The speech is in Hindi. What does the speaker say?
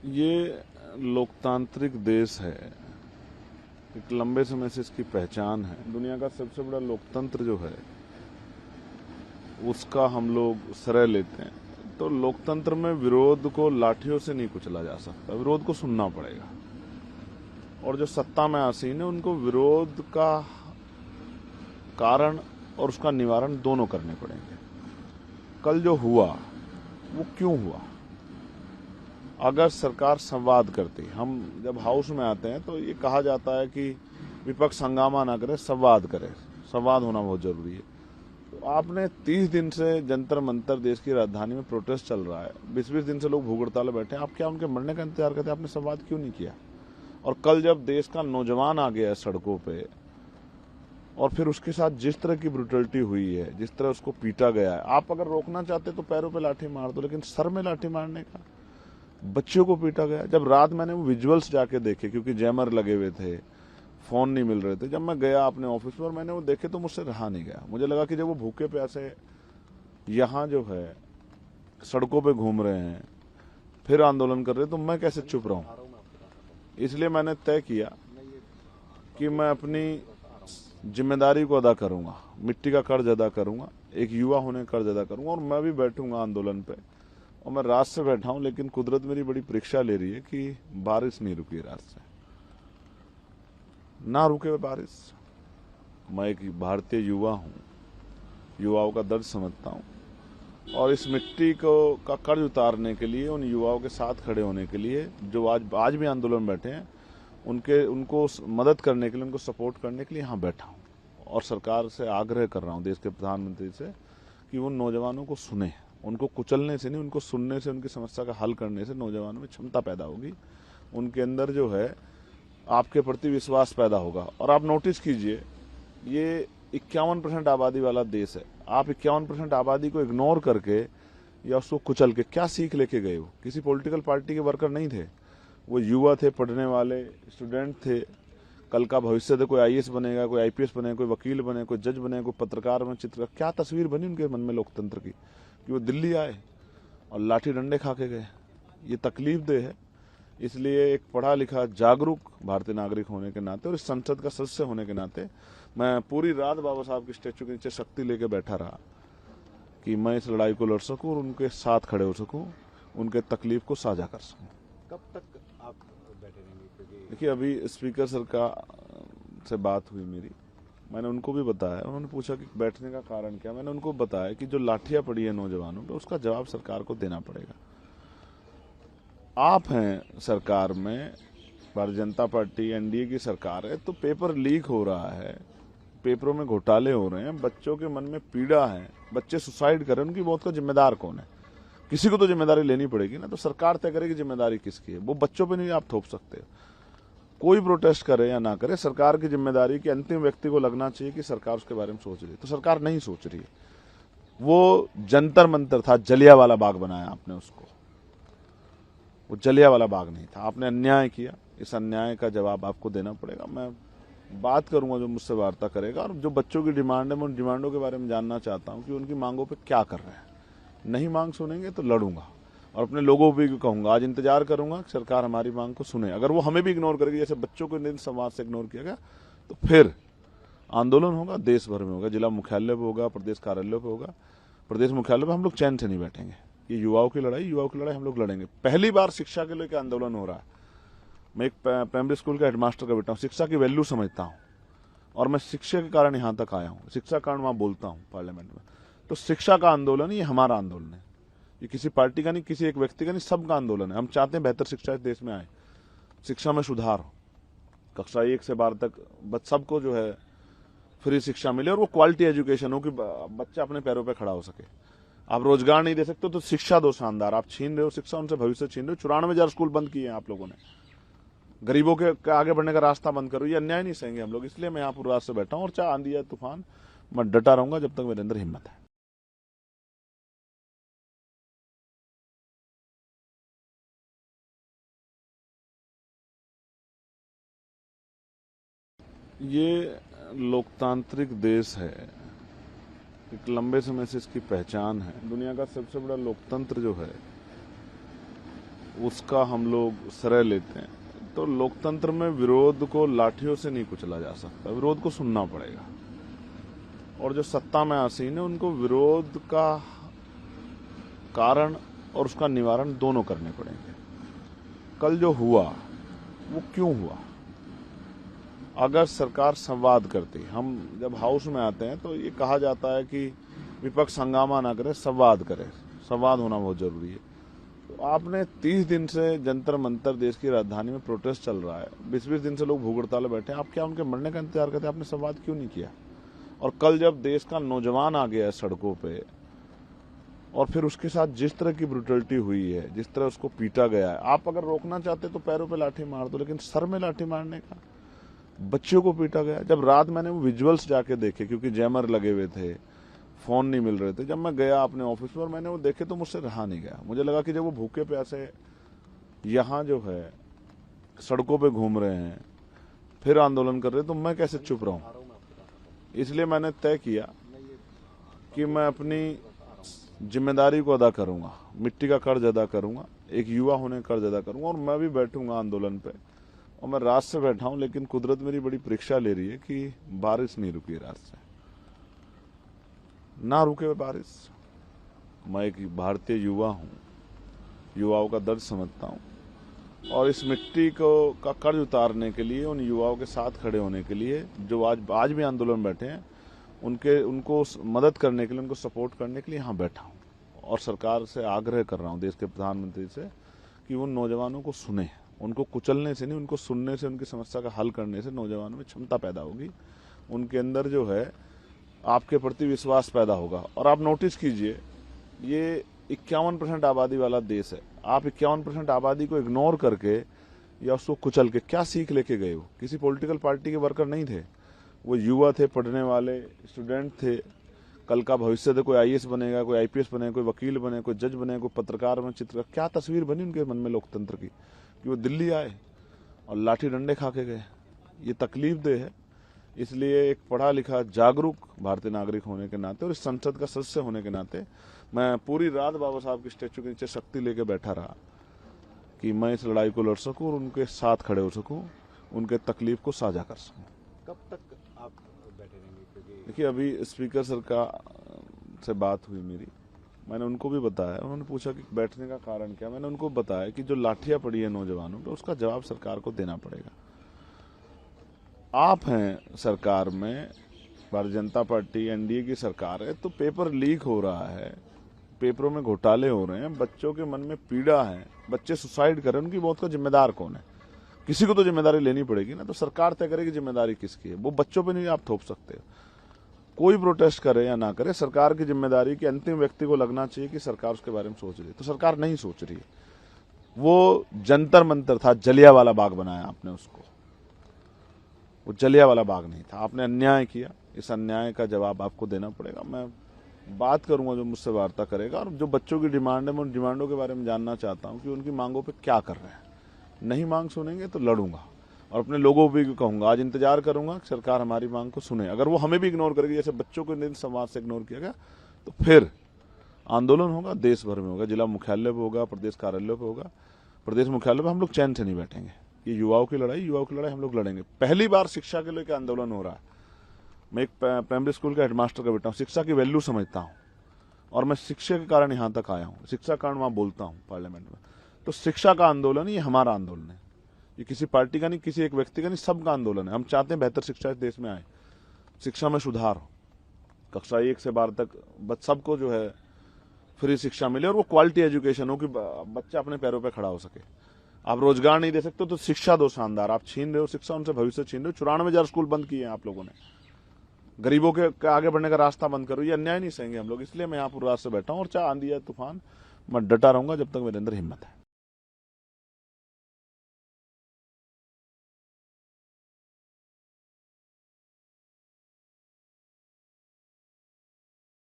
ये लोकतांत्रिक देश है, एक लंबे समय से इसकी पहचान है। दुनिया का सबसे बड़ा लोकतंत्र जो है उसका हम लोग श्रेय लेते हैं। तो लोकतंत्र में विरोध को लाठियों से नहीं कुचला जा सकता, विरोध को सुनना पड़ेगा। और जो सत्ता में आसीन है उनको विरोध का कारण और उसका निवारण दोनों करने पड़ेंगे। कल जो हुआ वो क्यों हुआ? अगर सरकार संवाद करती, हम जब हाउस में आते हैं तो ये कहा जाता है कि विपक्ष हंगामा ना करे, संवाद करे। संवाद होना बहुत जरूरी है। तो आपने 30 दिन से जंतर मंतर देश की राजधानी में प्रोटेस्ट चल रहा है, 20-20 दिन से लोग भूख हड़ताल में बैठे हैं, आप क्या उनके मरने का इंतजार करते? आपने संवाद क्यों नहीं किया? और कल जब देश का नौजवान आ गया है सड़कों पे, और फिर उसके साथ जिस तरह की ब्रुटलिटी हुई है, जिस तरह उसको पीटा गया है, आप अगर रोकना चाहते तो पैरों पे लाठी मार दो, लेकिन सर में लाठी मारने का, बच्चों को पीटा गया। जब रात मैंने वो विजुअल्स जाके देखे, क्योंकि जैमर लगे हुए थे, फोन नहीं मिल रहे थे, जब मैं गया अपने ऑफिस में और मैंने वो देखे तो मुझसे रहा नहीं गया। मुझे लगा कि जब वो भूखे प्यासे यहाँ जो है सड़कों पे घूम रहे हैं, फिर आंदोलन कर रहे हैं, तो मैं कैसे चुप रहूं? इसलिए मैंने तय किया कि मैं अपनी जिम्मेदारी को अदा करूंगा, मिट्टी का कर्ज अदा करूंगा, एक युवा होने का कर्ज अदा करूंगा, और मैं भी बैठूंगा आंदोलन पे। और मैं रात से बैठा हूं, लेकिन कुदरत मेरी बड़ी परीक्षा ले रही है कि बारिश नहीं रुकी रात से, ना रुके बारिश। मैं एक भारतीय युवा हूं, युवाओं का दर्द समझता हूं, और इस मिट्टी को का कर्ज उतारने के लिए, उन युवाओं के साथ खड़े होने के लिए जो आज भी आंदोलन बैठे हैं, उनको मदद करने के लिए, उनको सपोर्ट करने के लिए यहाँ बैठा हूँ। और सरकार से आग्रह कर रहा हूँ, देश के प्रधानमंत्री से, कि वो नौजवानों को सुने। उनको कुचलने से नहीं, उनको सुनने से, उनकी समस्या का हल करने से नौजवानों में क्षमता पैदा होगी, उनके अंदर जो है आपके प्रति विश्वास पैदा होगा। और आप नोटिस कीजिए, ये 51% आबादी वाला देश है। आप 51% आबादी को इग्नोर करके या उसको कुचल के क्या सीख लेके गए हो? किसी पॉलिटिकल पार्टी के वर्कर नहीं थे, वो युवा थे, पढ़ने वाले स्टूडेंट थे। कल का भविष्य थे, कोई आईएएस बनेगा, कोई आईपीएस बनेगा, कोई वकील बने, कोई जज बने, कोई पत्रकार बने, चित्रकार। क्या तस्वीर बनी उनके मन में लोकतंत्र की, कि वो दिल्ली आए और लाठी डंडे खा के गए। ये तकलीफ दे है। इसलिए एक पढ़ा लिखा जागरूक भारतीय नागरिक होने के नाते और इस संसद का सदस्य होने के नाते मैं पूरी रात बाबा साहब के स्टैचू के नीचे शक्ति लेके बैठा रहा कि मैं इस लड़ाई को लड़ सकूं और उनके साथ खड़े हो सकूं, उनके तकलीफ को साझा कर सकूं। कब तक आप बैठे रहेंगे? देखिए, अभी स्पीकर सर से बात हुई मेरी, मैंने उनको भी बताया। उन्होंने पूछा कि बैठने का कारण क्या। मैंने उनको बताया कि जो लाठियां पड़ी है नौजवानों पे, उसका जवाब सरकार को देना पड़ेगा। आप हैं सरकार में, भारतीय जनता पार्टी एनडीए की सरकार है, तो पेपर लीक हो रहा है, पेपरों में घोटाले हो रहे हैं, बच्चों के मन में पीड़ा है, बच्चे सुसाइड कर रहे हैं, उनकी मौत का जिम्मेदार कौन है? किसी को तो जिम्मेदारी लेनी पड़ेगी ना। तो सरकार तय करेगी जिम्मेदारी किसकी है। वो बच्चों पे नहीं आप थोप सकते। कोई प्रोटेस्ट करे या ना करे, सरकार की जिम्मेदारी की अंतिम व्यक्ति को लगना चाहिए कि सरकार उसके बारे में सोच रही है। तो सरकार नहीं सोच रही है। वो जंतर मंतर था, जलियांवाला बाग बनाया आपने उसको, वो जलियांवाला बाग नहीं था। आपने अन्याय किया, इस अन्याय का जवाब आपको देना पड़ेगा। मैं बात करूंगा जो मुझसे वार्ता करेगा, और जो बच्चों की डिमांड है, मैं उन डिमांडों के बारे में जानना चाहता हूं कि उनकी मांगों पे क्या कर रहे हैं। नहीं मांग सुनेंगे तो लड़ूंगा, और अपने लोगों को भी कहूंगा, आज इंतजार करूंगा कि सरकार हमारी मांग को सुने। अगर वो हमें भी इग्नोर करेगी, जैसे बच्चों को संवाद से इग्नोर किया गया, तो फिर आंदोलन होगा, देश भर में होगा, जिला मुख्यालय पे होगा, प्रदेश कार्यालय पे होगा। प्रदेश मुख्यालय पे हम लोग चैन से नहीं बैठेंगे। ये युवाओं की लड़ाई हम लोग लड़ेंगे। पहली बार शिक्षा के लिए आंदोलन हो रहा है। मैं एक प्राइमरी स्कूल का हेडमास्टर का बेटा हूँ, शिक्षा की वैल्यू समझता हूँ, और मैं शिक्षा के कारण यहाँ तक आया हूँ। शिक्षा कारण वहां बोलता हूँ पार्लियामेंट में। तो शिक्षा का आंदोलन ये हमारा आंदोलन है, ये किसी पार्टी का नहीं, किसी एक व्यक्ति का नहीं, सबका आंदोलन है। हम चाहते हैं बेहतर शिक्षा इस देश में आए, शिक्षा में सुधार हो, कक्षा 1 से 12 तक सबको जो है फ्री शिक्षा मिले, और वो क्वालिटी एजुकेशन हो कि बच्चा अपने पैरों पे खड़ा हो सके। आप रोजगार नहीं दे सकते तो शिक्षा दो शानदार। आप छीन रहे हो शिक्षा, उनसे भविष्य छीन रहे हो। 94,000 स्कूल बंद किए हैं आप लोगों ने, गरीबों के आगे बढ़ने का रास्ता बंद करो। ये अन्याय नहीं सहेंगे हम लोग। इसलिए मैं यहाँ पूरी रात से बैठा हूँ, और चाहे आंधी या तूफान, मैं डटा रहूंगा जब तक मेरे अंदर हिम्मत है। ये लोकतांत्रिक देश है, एक लंबे समय से इसकी पहचान है। दुनिया का सबसे बड़ा लोकतंत्र जो है उसका हम लोग श्रेय लेते हैं। तो लोकतंत्र में विरोध को लाठियों से नहीं कुचला जा सकता, विरोध को सुनना पड़ेगा। और जो सत्ता में आसीन है उनको विरोध का कारण और उसका निवारण दोनों करने पड़ेंगे। कल जो हुआ वो क्यों हुआ? अगर सरकार संवाद करती, हम जब हाउस में आते हैं तो ये कहा जाता है कि विपक्ष हंगामा ना करे, संवाद करे। संवाद होना बहुत जरूरी है। तो आपने 30 दिन से जंतर मंतर देश की राजधानी में प्रोटेस्ट चल रहा है, 20-20 दिन से लोग भूख हड़ताल में बैठे हैं, आप क्या उनके मरने का इंतजार करते? आपने संवाद क्यों नहीं किया? और कल जब देश का नौजवान आ गया है सड़कों पे और फिर उसके साथ जिस तरह की ब्रुटलिटी हुई है, जिस तरह उसको पीटा गया है, आप अगर रोकना चाहते तो पैरों पे लाठी मार दो, लेकिन सर में लाठी मारने का, बच्चों को पीटा गया। जब रात मैंने वो विजुअल्स जाके देखे, क्योंकि जैमर लगे हुए थे, फोन नहीं मिल रहे थे, जब मैं गया अपने ऑफिस में और मैंने वो देखे तो मुझसे रहा नहीं गया। मुझे लगा कि जब वो भूखे प्यासे यहाँ जो है सड़कों पे घूम रहे हैं, फिर आंदोलन कर रहे हैं, तो मैं कैसे चुप रहूं? इसलिए मैंने तय किया कि मैं अपनी जिम्मेदारी को अदा करूंगा, मिट्टी का कर्ज अदा करूंगा, एक युवा होने का कर्ज अदा करूंगा, और मैं भी बैठूंगा आंदोलन पे। और मैं रात से बैठा हूं, लेकिन कुदरत मेरी बड़ी परीक्षा ले रही है कि बारिश नहीं रुकी रात से, ना रुके बारिश। मैं एक भारतीय युवा हूं, युवाओं का दर्द समझता हूं, और इस मिट्टी को का कर्ज उतारने के लिए, उन युवाओं के साथ खड़े होने के लिए जो आज भी आंदोलन बैठे हैं, उनको मदद करने के लिए, उनको सपोर्ट करने के लिए यहाँ बैठा हूँ। और सरकार से आग्रह कर रहा हूँ, देश के प्रधानमंत्री से, कि उन नौजवानों को सुने। उनको कुचलने से नहीं, उनको सुनने से, उनकी समस्या का हल करने से नौजवानों में क्षमता पैदा होगी, उनके अंदर जो है आपके प्रति विश्वास पैदा होगा। और आप नोटिस कीजिए, ये 51% आबादी वाला देश है, आप 51% आबादी को इग्नोर करके या उसको कुचल के क्या सीख लेके गए हो? किसी पॉलिटिकल पार्टी के वर्कर नहीं थे, वो युवा थे, पढ़ने वाले स्टूडेंट थे। कल का भविष्य थे, कोई आईएएस बनेगा, कोई आईपीएस बनेगा, कोई वकील बने, कोई जज बने, कोई पत्रकार बने, चित्रकार। क्या तस्वीर बनी उनके मन में लोकतंत्र की कि वो दिल्ली आए और लाठी डंडे खा के गए। ये तकलीफ दे है। इसलिए एक पढ़ा लिखा जागरूक भारतीय नागरिक होने के नाते और इस संसद का सदस्य होने के नाते मैं पूरी रात बाबा साहब के स्टैचू के नीचे शक्ति लेके बैठा रहा कि मैं इस लड़ाई को लड़ सकूं और उनके साथ खड़े हो सकूं, उनके तकलीफ को साझा कर सकूं। कब तक आप बैठे रहेंगे? क्योंकि देखिए, अभी स्पीकर सर से बात हुई मेरी, मैंने उनको भी बताया। उन्होंने पूछा कि बैठने का कारण क्या, मैंने उनको बताया कि जो लाठियां पड़ी है नौजवानों पे, उसका जवाब सरकार को देना पड़ेगा। आप हैं सरकार में, भारतीय जनता पार्टी एनडीए की सरकार है, तो पेपर लीक हो रहा है, पेपरों में घोटाले हो रहे हैं, बच्चों के मन में पीड़ा है, बच्चे सुसाइड कर रहे हैं, उनकी मौत का जिम्मेदार कौन है? किसी को तो जिम्मेदारी लेनी पड़ेगी ना। तो सरकार तय करेगी जिम्मेदारी किसकी है। वो बच्चों पे नहीं आप थोप सकते हो। कोई प्रोटेस्ट करे या ना करे, सरकार की जिम्मेदारी कि अंतिम व्यक्ति को लगना चाहिए कि सरकार उसके बारे में सोच रही है। तो सरकार नहीं सोच रही है। वो जंतर मंतर था, जलियांवाला बाग बनाया आपने उसको, वो जलियांवाला बाग नहीं था। आपने अन्याय किया, इस अन्याय का जवाब आपको देना पड़ेगा। मैं बात करूंगा जो मुझसे वार्ता करेगा, और जो बच्चों की डिमांड है, मैं उन डिमांडों के बारे में जानना चाहता हूं कि उनकी मांगों पे क्या कर रहे हैं। नहीं मांग सुनेंगे तो लड़ूंगा, और अपने लोगों को भी कहूंगा, आज इंतजार करूंगा कि सरकार हमारी मांग को सुने। अगर वो हमें भी इग्नोर करेगी, जैसे बच्चों को इन समाज से इग्नोर किया गया, तो फिर आंदोलन होगा, देश भर में होगा, जिला मुख्यालय पे होगा, प्रदेश कार्यालय पे होगा। प्रदेश मुख्यालय पे हम लोग चैन से नहीं बैठेंगे। ये युवाओं की लड़ाई हम लोग लड़ेंगे। पहली बार शिक्षा के लिए आंदोलन हो रहा है। मैं एक प्राइमरी स्कूल का हेडमास्टर का बेटा हूँ, शिक्षा की वैल्यू समझता हूँ, और मैं शिक्षा के कारण यहाँ तक आया हूँ, शिक्षा के कारण वहां बोलता हूँ पार्लियामेंट में। तो शिक्षा का आंदोलन ये हमारा आंदोलन है, ये किसी पार्टी का नहीं, किसी एक व्यक्ति का नहीं, सबका आंदोलन है। हम चाहते हैं बेहतर शिक्षा इस देश में आए, शिक्षा में सुधार हो, कक्षा 1 से 12 तक सबको जो है फ्री शिक्षा मिले, और वो क्वालिटी एजुकेशन हो कि बच्चा अपने पैरों पे खड़ा हो सके। आप रोजगार नहीं दे सकते तो शिक्षा दो शानदार, आप छीन रहे हो शिक्षा, उनसे भविष्य छीन रहे हो। 94,000 स्कूल बंद किए हैं आप लोगों ने, गरीबों के आगे बढ़ने का रास्ता बंद करो। ये अन्याय नहीं सहेंगे हम लोग। इसलिए मैं यहाँ पूरी रात से बैठा हूँ, और चाहे आंधी या तूफान, मैं डटा रहूंगा जब तक मेरे अंदर हिम्मत है।